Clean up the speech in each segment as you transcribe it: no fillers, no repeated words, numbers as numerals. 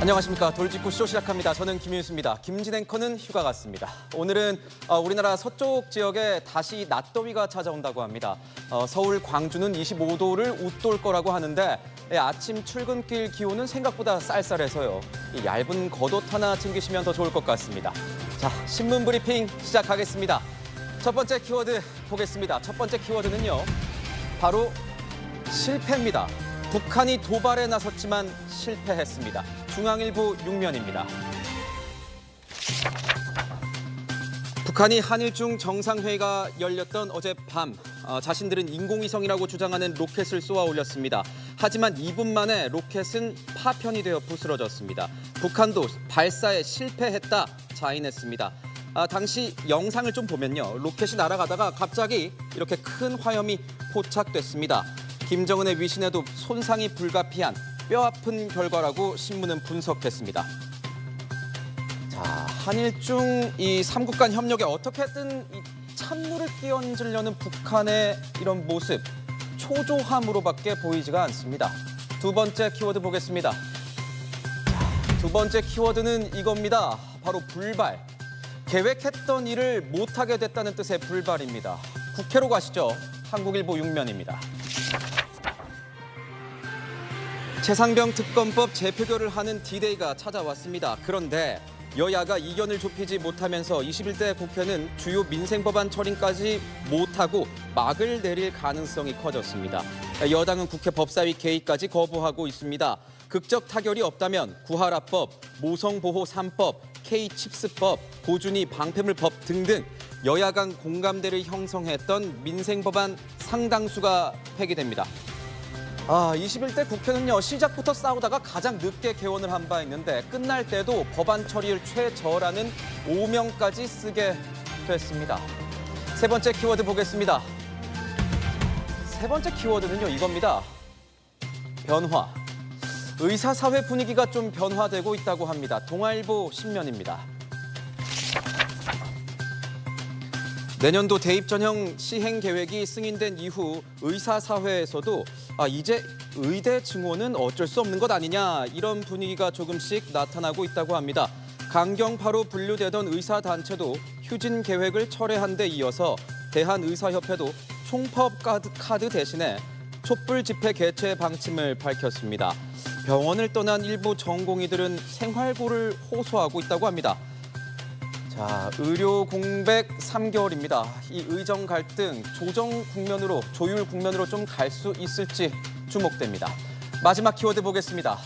안녕하십니까. 돌직구 쇼 시작합니다. 저는 김윤수입니다. 김진 앵커는 휴가 갔습니다. 오늘은 우리나라 서쪽 지역에 다시 낮더위가 찾아온다고 합니다. 서울, 광주는 25도를 웃돌 거라고 하는데 아침 출근길 기온은 생각보다 쌀쌀해서요. 이 얇은 겉옷 하나 챙기시면 더 좋을 것 같습니다. 자, 신문 브리핑 시작하겠습니다. 첫 번째 키워드 보겠습니다. 첫 번째 키워드는요. 바로 실패입니다. 북한이 도발에 나섰지만 실패했습니다. 중앙일보 6면입니다. 북한이 한일중 정상회의가 열렸던 어젯밤 자신들은 인공위성이라고 주장하는 로켓을 쏘아 올렸습니다. 하지만 2분 만에 로켓은 파편이 되어 부스러졌습니다. 북한도 발사에 실패했다 자인했습니다. 당시 영상을 좀 보면요. 로켓이 날아가다가 갑자기 이렇게 큰 화염이 포착됐습니다. 김정은의 위신에도 손상이 불가피한 뼈아픈 결과라고 신문은 분석했습니다. 자, 한일중 이 3국 간 협력에 어떻게든 이 찬물을 끼얹으려는 북한의 이런 모습, 초조함으로밖에 보이지가 않습니다. 두 번째 키워드 보겠습니다. 자, 두 번째 키워드는 이겁니다. 바로 불발. 계획했던 일을 못하게 됐다는 뜻의 불발입니다. 국회로 가시죠. 한국일보 6면입니다. 최상병 특검법 재표결을 하는 디데이가 찾아왔습니다. 그런데 여야가 이견을 좁히지 못하면서 21대 국회는 주요 민생법안 처리까지 못하고 막을 내릴 가능성이 커졌습니다. 여당은 국회 법사위 개의까지 거부하고 있습니다. 극적 타결이 없다면 구하라법, 모성보호 3법, K칩스법, 고준위 방패물법 등등 여야 간 공감대를 형성했던 민생법안 상당수가 폐기됩니다. 21대 국회는요, 시작부터 싸우다가 가장 늦게 개원을 한 바 있는데 끝날 때도 법안 처리를 최저라는 오명까지 쓰게 됐습니다. 세 번째 키워드 보겠습니다. 세 번째 키워드는요, 이겁니다. 변화. 의사사회 분위기가 좀 변화되고 있다고 합니다. 동아일보 10면입니다. 내년도 대입 전형 시행 계획이 승인된 이후 의사사회에서도 이제 의대 증원은 어쩔 수 없는 것 아니냐 이런 분위기가 조금씩 나타나고 있다고 합니다. 강경파로 분류되던 의사단체도 휴진 계획을 철회한 데 이어서 대한의사협회도 총법 카드 대신에 촛불 집회 개최 방침을 밝혔습니다. 병원을 떠난 일부 전공의들은 생활고를 호소하고 있다고 합니다. 자, 의료 공백 3개월입니다. 이 의정 갈등 조율 국면으로 좀 갈 수 있을지 주목됩니다. 마지막 키워드 보겠습니다.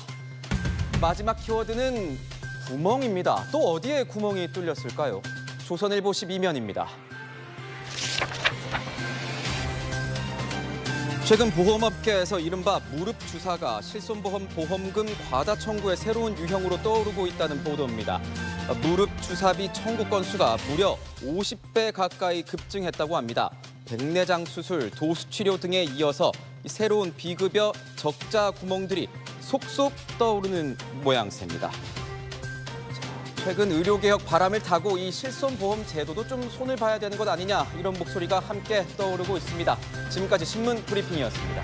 마지막 키워드는 구멍입니다. 또 어디에 구멍이 뚫렸을까요? 조선일보 12면입니다. 최근 보험업계에서 이른바 무릎 주사가 실손보험 보험금 과다 청구의 새로운 유형으로 떠오르고 있다는 보도입니다. 무릎 주사비 청구 건수가 무려 50배 가까이 급증했다고 합니다. 백내장 수술, 도수치료 등에 이어서 새로운 비급여 적자 구멍들이 속속 떠오르는 모양새입니다. 최근 의료개혁 바람을 타고 이 실손보험 제도도 좀 손을 봐야 되는 것 아니냐 이런 목소리가 함께 떠오르고 있습니다. 지금까지 신문 브리핑이었습니다.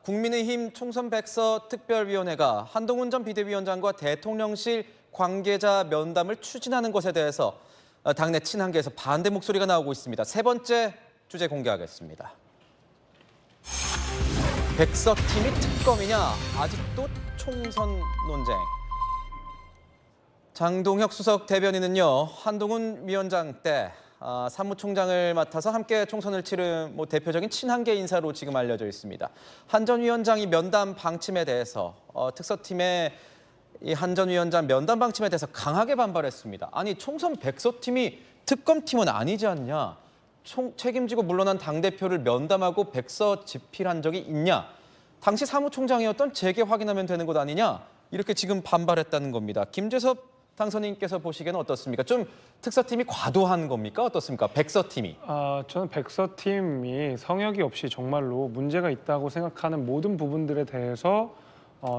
국민의힘 총선 백서 특별위원회가 한동훈 전 비대위원장과 대통령실 관계자 면담을 추진하는 것에 대해서 당내 친한계에서 반대 목소리가 나오고 있습니다. 세 번째 주제 공개하겠습니다. 백서팀이 특검이냐? 아직도 총선 논쟁. 장동혁 수석 대변인은요, 한동훈 위원장 때 사무총장을 맡아서 함께 총선을 치른 대표적인 친한계 인사로 지금 알려져 있습니다. 한 전 위원장이 면담 방침에 대해서 특서팀의 이 한 전 위원장 면담 방침에 대해서 강하게 반발했습니다. 아니, 총선 백서팀이 특검팀은 아니지 않냐? 책임지고 물러난 당대표를 면담하고 백서 집필한 적이 있냐? 당시 사무총장이었던 재계 확인하면 되는 것 아니냐? 이렇게 지금 반발했다는 겁니다. 김재섭 당선인께서 보시기에는 어떻습니까? 좀 특서팀이 과도한 겁니까? 어떻습니까? 백서팀이. 저는 백서팀이 성역이 없이 정말로 문제가 있다고 생각하는 모든 부분들에 대해서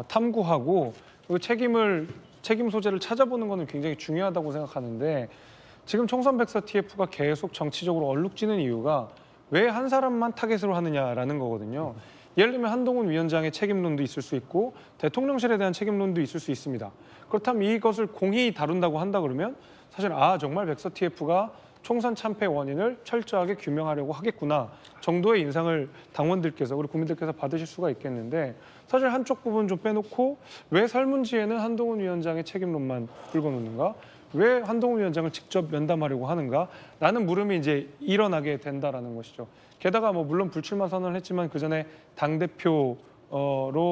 탐구하고 그 책임 소재를 찾아보는 것은 굉장히 중요하다고 생각하는데 지금 총선 백서 TF가 계속 정치적으로 얼룩지는 이유가 왜 한 사람만 타겟으로 하느냐라는 거거든요. 예를 들면 한동훈 위원장의 책임론도 있을 수 있고 대통령실에 대한 책임론도 있을 수 있습니다. 그렇다면 이것을 공히 다룬다고 한다 그러면 사실 정말 백서 TF가 총선 참패 원인을 철저하게 규명하려고 하겠구나 정도의 인상을 당원들께서 그리고 국민들께서 받으실 수가 있겠는데 사실 한쪽 부분 좀 빼놓고 왜 설문지에는 한동훈 위원장의 책임론만 긁어놓는가? 왜 한동훈 위원장을 직접 면담하려고 하는가? 라는 물음이 이제 일어나게 된다라는 것이죠. 게다가 뭐 물론 불출마 선언을 했지만 그 전에 당대표로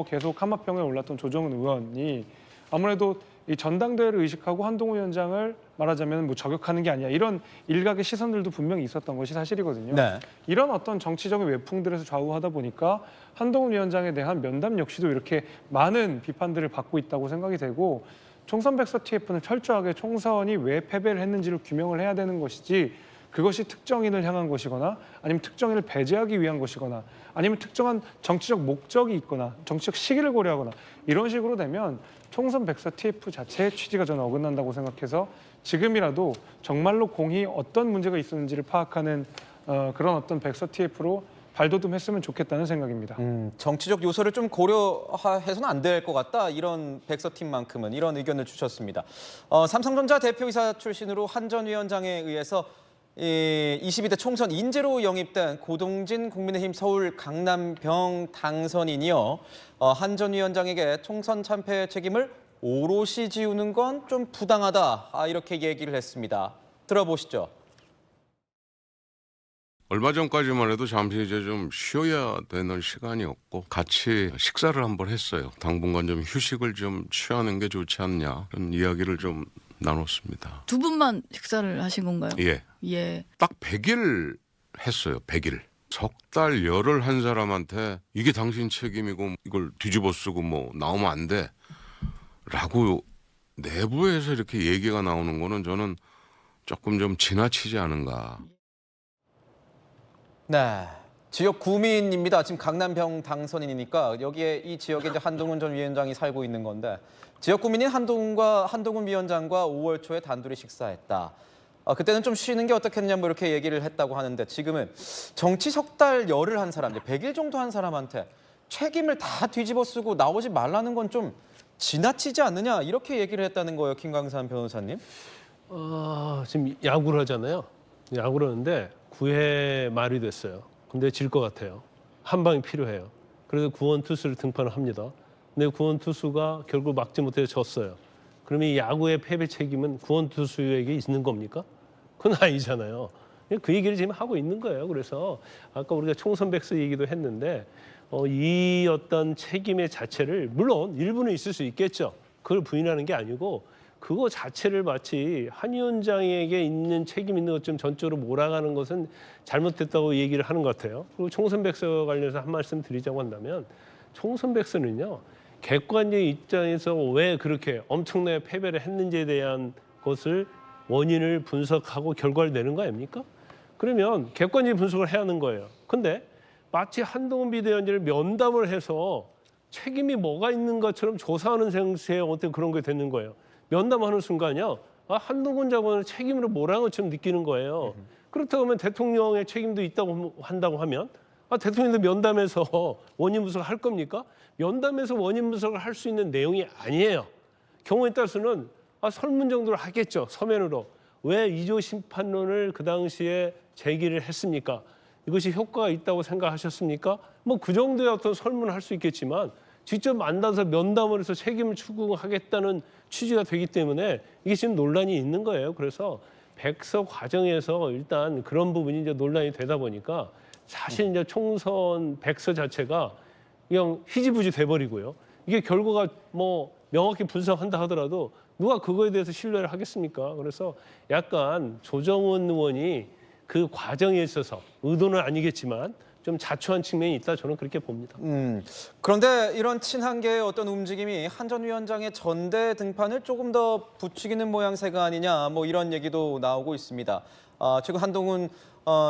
계속 한마평에 올랐던 조정은 의원이 아무래도 이 전당대회를 의식하고 한동훈 위원장을 말하자면 뭐 저격하는 게 아니야 이런 일각의 시선들도 분명히 있었던 것이 사실이거든요. 네. 이런 어떤 정치적인 외풍들에서 좌우하다 보니까 한동훈 위원장에 대한 면담 역시도 이렇게 많은 비판들을 받고 있다고 생각이 되고 총선 백서 TF는 철저하게 총선이 왜 패배를 했는지를 규명을 해야 되는 것이지 그것이 특정인을 향한 것이거나 아니면 특정인을 배제하기 위한 것이거나 아니면 특정한 정치적 목적이 있거나 정치적 시기를 고려하거나 이런 식으로 되면 총선 백서 TF 자체의 취지가 저는 어긋난다고 생각해서 지금이라도 정말로 공히 어떤 문제가 있었는지를 파악하는 그런 어떤 백서 TF로 발돋움했으면 좋겠다는 생각입니다. 정치적 요소를 좀 고려해서는 안 될 것 같다. 이런 백서팀만큼은 이런 의견을 주셨습니다. 삼성전자 대표이사 출신으로 한 전 위원장에 의해서 22대 총선 인재로 영입된 고동진 국민의힘 서울 강남병 당선인이요. 한 전 위원장에게 총선 참패 책임을 오롯이 지우는 건 좀 부당하다. 이렇게 얘기를 했습니다. 들어보시죠. 얼마 전까지만 해도 잠시 이제 좀 쉬어야 되는 시간이었고 같이 식사를 한번 했어요. 당분간 좀 휴식을 좀 취하는 게 좋지 않냐 그런 이야기를 좀 나눴습니다. 두 분만 식사를 하신 건가요? 예. 예. 딱 100일 했어요. 100일. 석 달 열을 한 사람한테 이게 당신 책임이고 이걸 뒤집어 쓰고 뭐 나오면 안 돼. 라고 내부에서 이렇게 얘기가 나오는 거는 저는 조금 좀 지나치지 않은가. 네, 지역 구민입니다. 지금 강남병 당선인이니까 여기에 이 지역에 이제 한동훈 전 위원장이 살고 있는 건데 지역 구민인 한동훈 위원장과 5월 초에 단둘이 식사했다. 그때는 좀 쉬는 게 어떻겠냐 뭐 이렇게 얘기를 했다고 하는데 지금은 정치 석 달 열을 한 사람, 이제 100일 정도 한 사람한테 책임을 다 뒤집어 쓰고 나오지 말라는 건 좀 지나치지 않느냐 이렇게 얘기를 했다는 거예요, 김광산 변호사님. 지금 야구를 하잖아요. 야구를 하는데 9회 말이 됐어요. 근데 질 것 같아요. 한 방이 필요해요. 그래서 구원 투수를 등판을 합니다. 근데 구원 투수가 결국 막지 못해서 졌어요. 그러면 이 야구의 패배 책임은 구원 투수에게 있는 겁니까? 그건 아니잖아요. 그 얘기를 지금 하고 있는 거예요. 그래서 아까 우리가 총선 백서 얘기도 했는데 이 어떤 책임의 자체를 물론 일부는 있을 수 있겠죠. 그걸 부인하는 게 아니고 그거 자체를 마치 한 위원장에게 있는 책임 있는 것좀 전적으로 몰아가는 것은 잘못됐다고 얘기를 하는 것 같아요. 그리고 총선 백서 관련해서 한 말씀 드리자고 한다면 총선 백서는요. 객관적인 입장에서 왜 그렇게 엄청나게 패배를 했는지에 대한 것을 원인을 분석하고 결과를 내는 거 아닙니까? 그러면 객관적인 분석을 해야 하는 거예요. 근데 마치 한동훈 비대위원장을 면담을 해서 책임이 뭐가 있는 것처럼 조사하는 생세에 어떻게 그런 게 되는 거예요. 면담하는 순간요. 한동훈 장관을 책임으로 몰아간 것처럼 느끼는 거예요. 그렇다고 하면 대통령의 책임도 있다고 한다고 하면 대통령도 면담에서 원인 분석을 할 겁니까? 면담에서 원인 분석을 할 수 있는 내용이 아니에요. 경우에 따라서는 설문 정도를 하겠죠. 서면으로. 왜 이조 심판론을 그 당시에 제기를 했습니까? 이것이 효과가 있다고 생각하셨습니까? 뭐 그 정도의 어떤 설문을 할 수 있겠지만 직접 만나서 면담을 해서 책임을 추구하겠다는 취지가 되기 때문에 이게 지금 논란이 있는 거예요. 그래서 백서 과정에서 일단 그런 부분이 이제 논란이 되다 보니까 사실 이제 총선 백서 자체가 그냥 희지부지 돼버리고요. 이게 결과가 뭐 명확히 분석한다 하더라도 누가 그거에 대해서 신뢰를 하겠습니까? 그래서 약간 조정은 의원이 그 과정에 있어서 의도는 아니겠지만 좀 자초한 측면이 있다 저는 그렇게 봅니다. 그런데 이런 친한계의 어떤 움직임이 한 전 위원장의 전대 등판을 조금 더 부추기는 모양새가 아니냐 뭐 이런 얘기도 나오고 있습니다. 최근 한동훈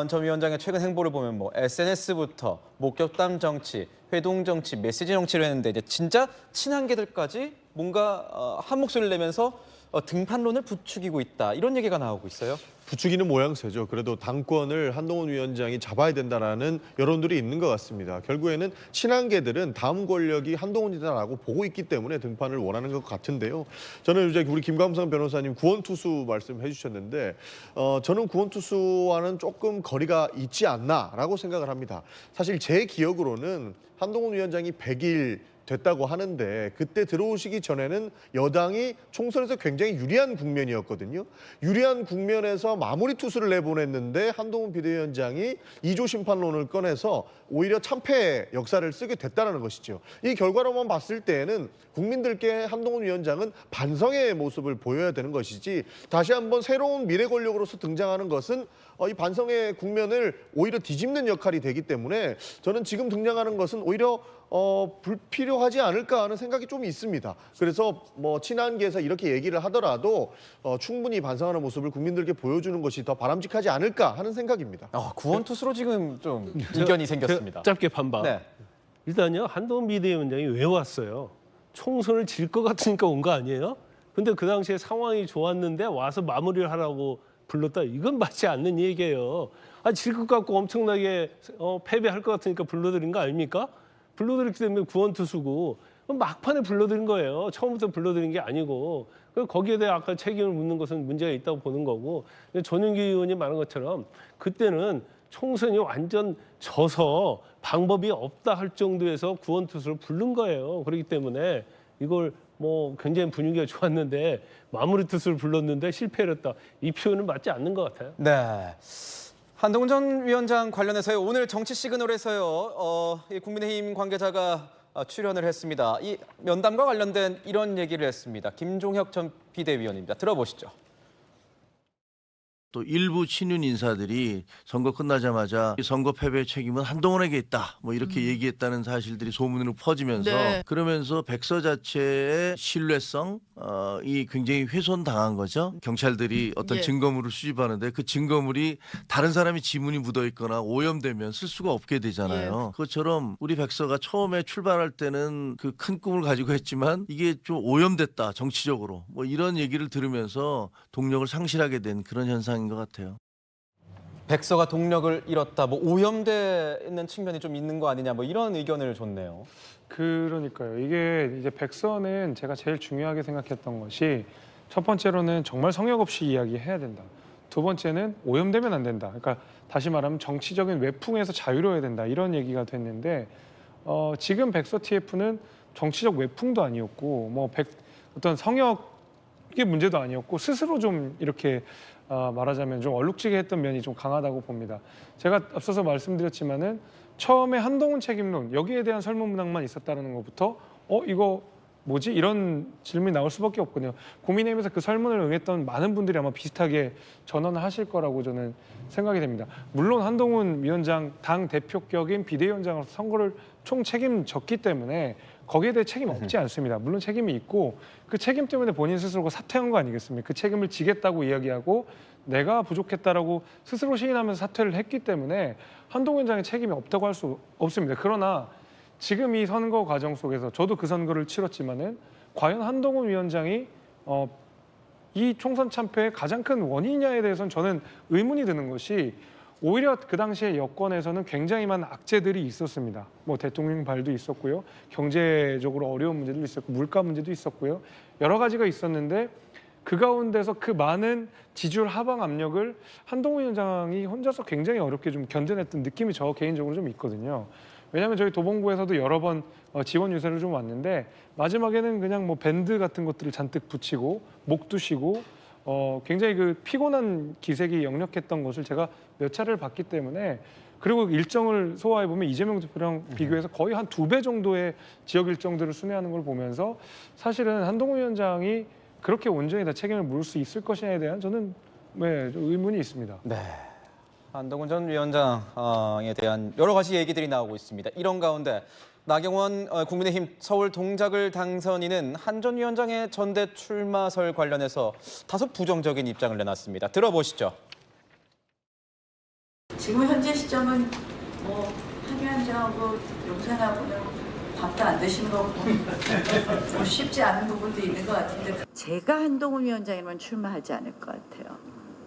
전 위원장의 최근 행보를 보면 뭐 SNS부터 목격담 정치, 회동 정치, 메시지 정치를 했는데 이제 진짜 친한계들까지 뭔가 한 목소리를 내면서 등판론을 부추기고 있다 이런 얘기가 나오고 있어요. 부추기는 모양새죠. 그래도 당권을 한동훈 위원장이 잡아야 된다라는 여론들이 있는 것 같습니다. 결국에는 친한계들은 다음 권력이 한동훈이다라고 보고 있기 때문에 등판을 원하는 것 같은데요. 저는 이제 우리 김광석 변호사님 구원투수 말씀해 주셨는데 저는 구원투수와는 조금 거리가 있지 않나라고 생각을 합니다. 사실 제 기억으로는 한동훈 위원장이 100일 됐다고 하는데 그때 들어오시기 전에는 여당이 총선에서 굉장히 유리한 국면이었거든요. 유리한 국면에서 마무리 투수를 내보냈는데 한동훈 비대위원장이 2조 심판론을 꺼내서 오히려 참패 역사를 쓰게 됐다는 것이죠. 이 결과로만 봤을 때에는 국민들께 한동훈 위원장은 반성의 모습을 보여야 되는 것이지 다시 한번 새로운 미래 권력으로서 등장하는 것은 이 반성의 국면을 오히려 뒤집는 역할이 되기 때문에 저는 지금 등장하는 것은 오히려 불필요하지 않을까 하는 생각이 좀 있습니다. 그래서 뭐 친한계에서 이렇게 얘기를 하더라도 충분히 반성하는 모습을 국민들께 보여주는 것이 더 바람직하지 않을까 하는 생각입니다. 구원투수로 지금 좀 의견이 생겼습니다. 짧게 반박. 네. 일단요, 한동훈 비대위원장이 왜 왔어요? 총선을 질 것 같으니까 온 거 아니에요? 근데 그 당시에 상황이 좋았는데 와서 마무리를 하라고 불렀다. 이건 맞지 않는 얘기예요. 질 것 같고 엄청나게 패배할 것 같으니까 불러들인 거 아닙니까? 불러들였기 때문에 구원투수고 막판에 불러들인 거예요. 처음부터 불러들인 게 아니고 거기에 대해 아까 책임을 묻는 것은 문제가 있다고 보는 거고 전용기 의원이 말한 것처럼 그때는 총선이 완전 져서 방법이 없다 할 정도에서 구원투수를 부른 거예요. 그렇기 때문에 이걸 뭐 굉장히 분위기가 좋았는데 마무리 투수를 불렀는데 실패를 했다. 이 표현은 맞지 않는 것 같아요. 네. 한동훈 전 위원장 관련해서요. 오늘 정치 시그널에서요. 이 국민의힘 관계자가 출연을 했습니다. 이 면담과 관련된 이런 얘기를 했습니다. 김종혁 전 비대위원입니다. 들어보시죠. 또 일부 친윤 인사들이 선거 끝나자마자 선거 패배의 책임은 한동훈에게 있다. 뭐 이렇게 얘기했다는 사실들이 소문으로 퍼지면서 네. 그러면서 백서 자체의 신뢰성 이 굉장히 훼손당한 거죠. 경찰들이 어떤 예. 증거물을 수집하는데 그 증거물이 다른 사람이 지문이 묻어 있거나 오염되면 쓸 수가 없게 되잖아요. 그것처럼 우리 백서가 처음에 출발할 때는 그 큰 꿈을 가지고 했지만 이게 좀 오염됐다 정치적으로 뭐 이런 얘기를 들으면서 동력을 상실하게 된 그런 현상인 것 같아요. 백서가 동력을 잃었다. 뭐 오염돼 있는 측면이 좀 있는 거 아니냐. 뭐 이런 의견을 줬네요. 그러니까요. 이게 이제 백서는 제가 제일 중요하게 생각했던 것이 첫 번째로는 정말 성역 없이 이야기해야 된다. 두 번째는 오염되면 안 된다. 그러니까 다시 말하면 정치적인 외풍에서 자유로워야 된다. 이런 얘기가 됐는데 지금 백서 TF는 정치적 외풍도 아니었고 뭐 어떤 성역의 문제도 아니었고 스스로 좀 이렇게 말하자면 좀 얼룩지게 했던 면이 좀 강하다고 봅니다. 제가 앞서서 말씀드렸지만은 처음에 한동훈 책임론 여기에 대한 설문문항만 있었다는 것부터 이거 뭐지? 이런 질문이 나올 수밖에 없거든요. 국민의힘에서 그 설문을 응했던 많은 분들이 아마 비슷하게 전언을 하실 거라고 저는 생각이 됩니다. 물론 한동훈 위원장 당 대표격인 비대위원장으로서 선거를 총 책임졌기 때문에 거기에 대해 책임 없지 않습니다. 물론 책임이 있고 그 책임 때문에 본인 스스로가 사퇴한 거 아니겠습니까? 그 책임을 지겠다고 이야기하고 내가 부족했다라고 스스로 시인하면서 사퇴를 했기 때문에 한동훈 위원장의 책임이 없다고 할 수 없습니다. 그러나 지금 이 선거 과정 속에서 저도 그 선거를 치렀지만은 과연 한동훈 위원장이 이 총선 참패의 가장 큰 원인이냐에 대해서는 저는 의문이 드는 것이 오히려 그 당시에 여권에서는 굉장히 많은 악재들이 있었습니다. 뭐 대통령 발도 있었고요. 경제적으로 어려운 문제도 있었고 물가 문제도 있었고요. 여러 가지가 있었는데 그 가운데서 그 많은 지지율 하방 압력을 한동훈 위원장이 혼자서 굉장히 어렵게 좀 견뎌냈던 느낌이 저 개인적으로 좀 있거든요. 왜냐하면 저희 도봉구에서도 여러 번 지원 유세를 좀 왔는데 마지막에는 그냥 뭐 밴드 같은 것들을 잔뜩 붙이고 목 두시고 굉장히 그 피곤한 기색이 역력했던 것을 제가 몇 차례를 봤기 때문에 그리고 일정을 소화해 보면 이재명 대표랑 비교해서 거의 한 2배 정도의 지역 일정들을 순회하는 걸 보면서 사실은 한동훈 위원장이 그렇게 온전히 다 책임을 물을 수 있을 것이냐에 대한 저는 좀 의문이 있습니다. 네. 한동훈 전 위원장에 대한 여러 가지 얘기들이 나오고 있습니다. 이런 가운데 나경원 국민의힘 서울 동작을 당선인은 한 전 위원장의 전대 출마설 관련해서 다소 부정적인 입장을 내놨습니다. 들어보시죠. 지금 현재 시점은 뭐 한 위원장하고 용산하고는 밥도 안 드신 거고 뭐 쉽지 않은 부분도 있는 것 같은데 제가 한동훈 위원장이면 출마하지 않을 것 같아요.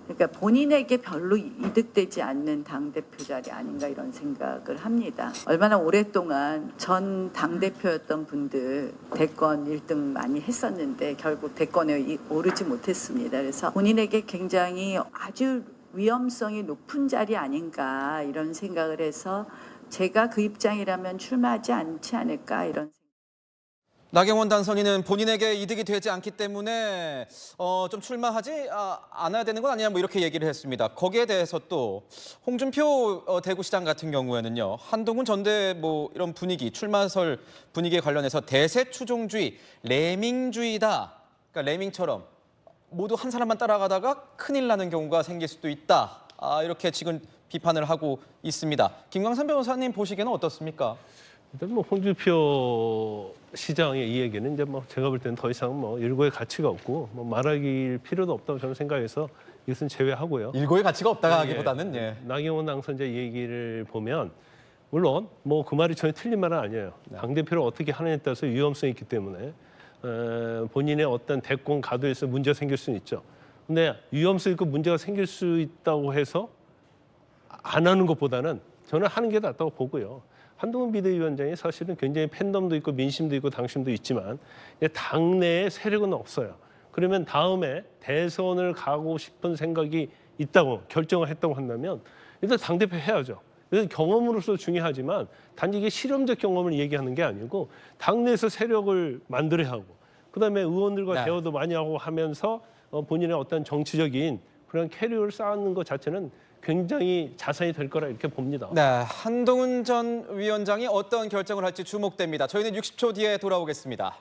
그러니까 본인에게 별로 이득되지 않는 당대표 자리 아닌가 이런 생각을 합니다. 얼마나 오랫동안 전 당대표였던 분들 대권 1등 많이 했었는데 결국 대권에 오르지 못했습니다. 그래서 본인에게 굉장히 아주 위험성이 높은 자리 아닌가 이런 생각을 해서 제가 그 입장이라면 출마하지 않지 않을까 이런. 나경원 당선인은 본인에게 이득이 되지 않기 때문에 좀 출마하지 않아야 되는 건 아니냐 뭐 이렇게 얘기를 했습니다. 거기에 대해서 또 홍준표 대구시장 같은 경우에는요. 한동훈 전대 뭐 이런 분위기, 출마설 분위기에 관련해서 대세추종주의, 레밍주의다. 그러니까 레밍처럼 모두 한 사람만 따라가다가 큰일 나는 경우가 생길 수도 있다. 이렇게 지금 비판을 하고 있습니다. 김광선 변호사님 보시기에는 어떻습니까? 일단 뭐 홍준표 시장의 이 얘기는 이제 뭐 제가 볼 때는 더 이상 뭐 일고의 가치가 없고 뭐 말할 필요도 없다고 저는 생각해서 이것은 제외하고요. 일고의 가치가 없다가 예. 하기보다는 예. 나경원 당선자 얘기를 보면 물론 뭐 그 말이 전혀 틀린 말은 아니에요. 당 대표를 어떻게 하느냐에 따라서 위험성이 있기 때문에 본인의 어떤 대권 가도에서 문제가 생길 수는 있죠. 근데 위험성 있고 문제가 생길 수 있다고 해서 안 하는 것보다는 저는 하는 게 낫다고 보고요. 한동훈 비대위원장이 사실은 굉장히 팬덤도 있고 민심도 있고 당심도 있지만 당내에 세력은 없어요. 그러면 다음에 대선을 가고 싶은 생각이 있다고 결정을 했다고 한다면 일단 당대표 해야죠. 그래서 경험으로서 중요하지만 단지 이게 실험적 경험을 얘기하는 게 아니고 당내에서 세력을 만들어야 하고 그다음에 의원들과 네. 대화도 많이 하고 하면서 본인의 어떤 정치적인 그런 캐리어를 쌓는 것 자체는 굉장히 자산이 될 거라 이렇게 봅니다. 네, 한동훈 전 위원장이 어떤 결정을 할지 주목됩니다. 저희는 60초 뒤에 돌아오겠습니다.